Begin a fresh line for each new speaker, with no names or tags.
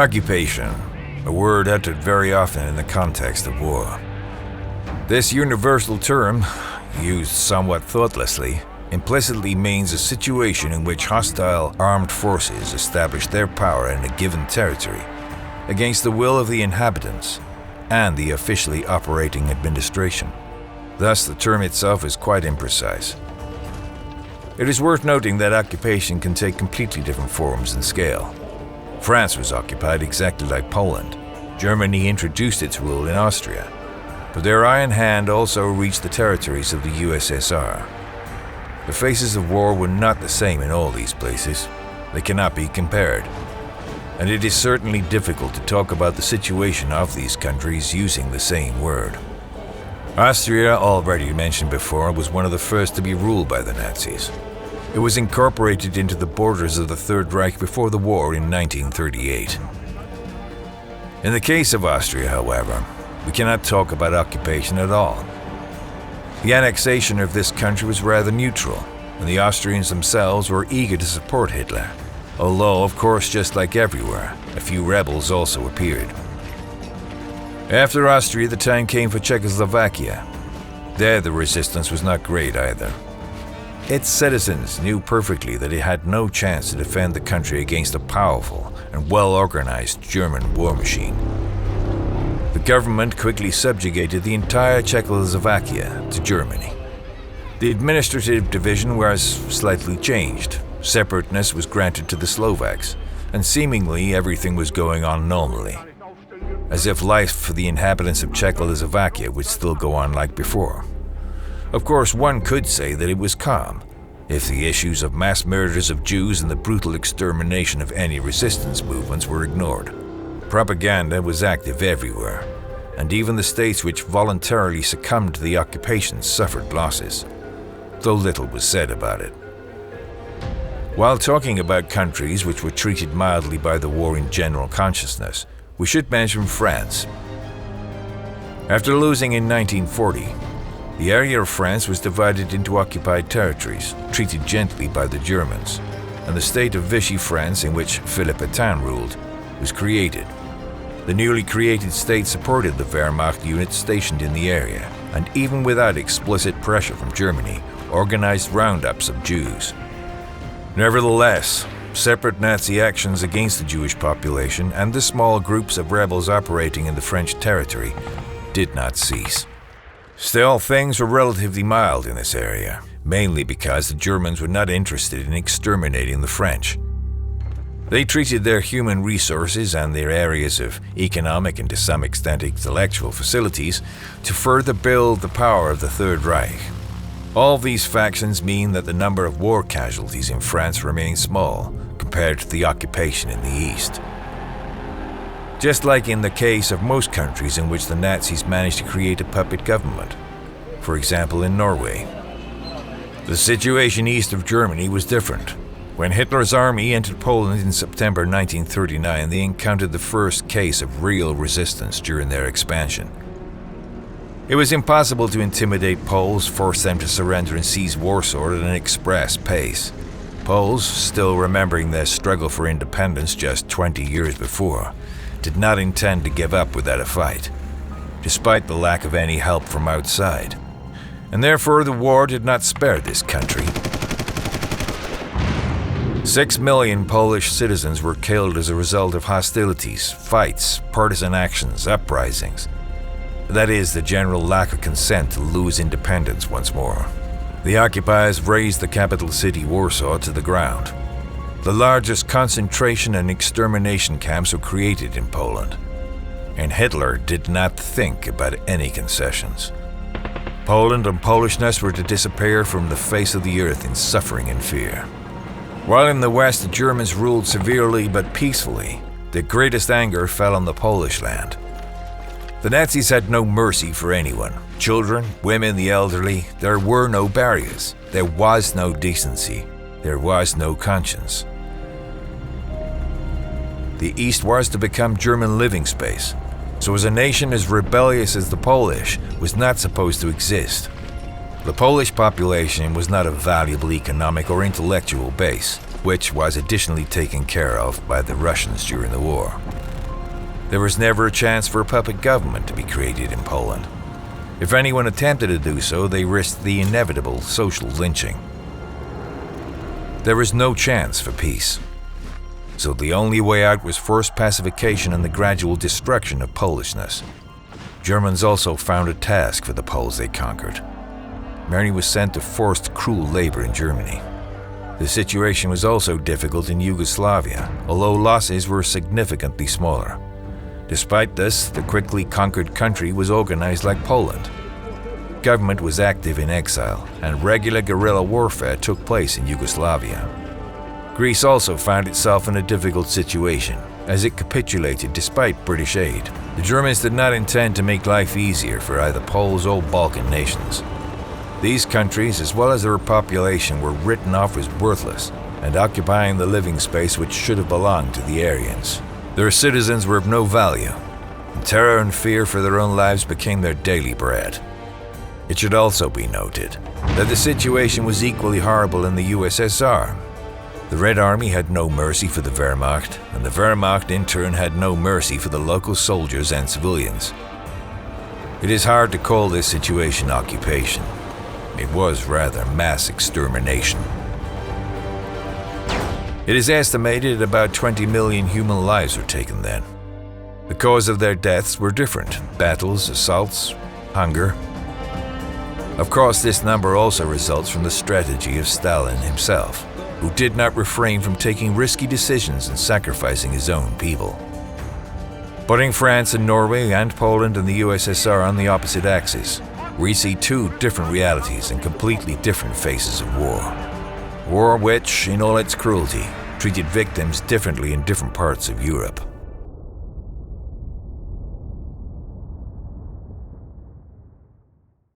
Occupation, a word uttered very often in the context of war. This universal term, used somewhat thoughtlessly, implicitly means a situation in which hostile armed forces establish their power in a given territory against the will of the inhabitants and the officially operating administration. Thus, the term itself is quite imprecise. It is worth noting that occupation can take completely different forms and scale. France was occupied exactly like Poland. Germany introduced its rule in Austria, but their iron hand also reached the territories of the USSR. The phases of war were not the same in all these places. They cannot be compared. And it is certainly difficult to talk about the situation of these countries using the same word. Austria, already mentioned before, was one of the first to be ruled by the Nazis. It was incorporated into the borders of the Third Reich before the war in 1938. In the case of Austria, however, we cannot talk about occupation at all. The annexation of this country was rather neutral, and the Austrians themselves were eager to support Hitler, although, of course, just like everywhere, a few rebels also appeared. After Austria, the time came for Czechoslovakia. There, the resistance was not great either. Its citizens knew perfectly that it had no chance to defend the country against a powerful and well-organized German war machine. The government quickly subjugated the entire Czechoslovakia to Germany. The administrative division was slightly changed. Separateness was granted to the Slovaks, and seemingly everything was going on normally, as if life for the inhabitants of Czechoslovakia would still go on like before. Of course, one could say that it was calm, if the issues of mass murders of Jews and the brutal extermination of any resistance movements were ignored. Propaganda was active everywhere, and even the states which voluntarily succumbed to the occupation suffered losses, though little was said about it. While talking about countries which were treated mildly by the war in general consciousness, we should mention France. After losing in 1940, the area of France was divided into occupied territories, treated gently by the Germans, and the state of Vichy France, in which Philippe Pétain ruled, was created. The newly created state supported the Wehrmacht units stationed in the area, and even without explicit pressure from Germany, organized roundups of Jews. Nevertheless, separate Nazi actions against the Jewish population and the small groups of rebels operating in the French territory did not cease. Still, things were relatively mild in this area, mainly because the Germans were not interested in exterminating the French. They treated their human resources and their areas of economic and to some extent intellectual facilities to further build the power of the Third Reich. All these factions mean that the number of war casualties in France remains small compared to the occupation in the East. Just like in the case of most countries in which the Nazis managed to create a puppet government, for example in Norway. The situation east of Germany was different. When Hitler's army entered Poland in September 1939, they encountered the first case of real resistance during their expansion. It was impossible to intimidate Poles, force them to surrender and seize Warsaw at an express pace. Poles, still remembering their struggle for independence just 20 years before, did not intend to give up without a fight, despite the lack of any help from outside. And therefore the war did not spare this country. 6 million Polish citizens were killed as a result of hostilities, fights, partisan actions, uprisings. That is, the general lack of consent to lose independence once more. The occupiers razed the capital city Warsaw to the ground. The largest concentration and extermination camps were created in Poland, and Hitler did not think about any concessions. Poland and Polishness were to disappear from the face of the earth in suffering and fear. While in the West the Germans ruled severely but peacefully, the greatest anger fell on the Polish land. The Nazis had no mercy for anyone. Children, women, the elderly. There were no barriers. There was no decency. There was no conscience. The East was to become German living space, so as a nation as rebellious as the Polish was not supposed to exist. The Polish population was not a valuable economic or intellectual base, which was additionally taken care of by the Russians during the war. There was never a chance for a puppet government to be created in Poland. If anyone attempted to do so, they risked the inevitable social lynching. There was no chance for peace. So the only way out was forced pacification and the gradual destruction of Polishness. Germans also found a task for the Poles they conquered. Mary was sent to forced cruel labor in Germany. The situation was also difficult in Yugoslavia, although losses were significantly smaller. Despite this, the quickly conquered country was organized like Poland. Government was active in exile, and regular guerrilla warfare took place in Yugoslavia. Greece also found itself in a difficult situation, as it capitulated despite British aid. The Germans did not intend to make life easier for either Poles or Balkan nations. These countries, as well as their population, were written off as worthless and occupying the living space which should have belonged to the Aryans. Their citizens were of no value, and terror and fear for their own lives became their daily bread. It should also be noted that the situation was equally horrible in the USSR. The Red Army had no mercy for the Wehrmacht, and the Wehrmacht in turn had no mercy for the local soldiers and civilians. It is hard to call this situation occupation. It was rather mass extermination. It is estimated about 20 million human lives were taken then. The cause of their deaths were different: battles, assaults, hunger. Of course, this number also results from the strategy of Stalin himself, who did not refrain from taking risky decisions and sacrificing his own people. Putting France and Norway and Poland and the USSR on the opposite axis, we see two different realities and completely different faces of war. War which, in all its cruelty, treated victims differently in different parts of Europe.